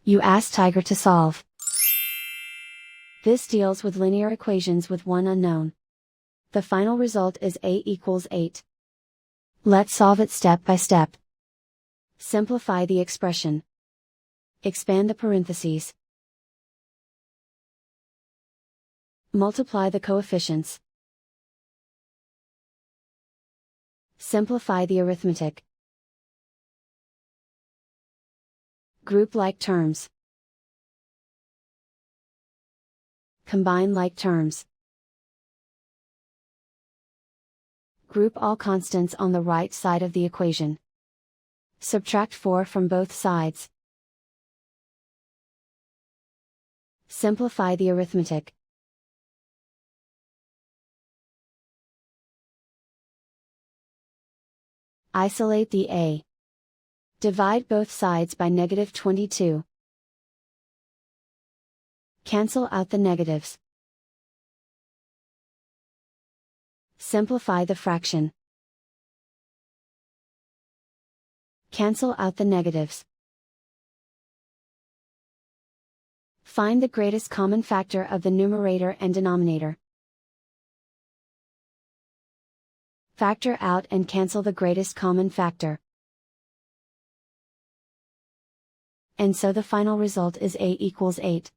You ask Tiger to solve. This deals with linear equations with one unknown. The final result is a equals 8. Let's solve it step by step. Simplify the expression. Expand the parentheses. Multiply the coefficients. Simplify the arithmetic. Group like terms. Combine like terms. Group all constants on the right side of the equation. Subtract 4 from both sides. Simplify the arithmetic. Isolate the a. Divide both sides by -22. Cancel out the negatives. Simplify the fraction. Cancel out the negatives. Find the greatest common factor of the numerator and denominator. Factor out and cancel the greatest common factor. And so the final result is a equals 8.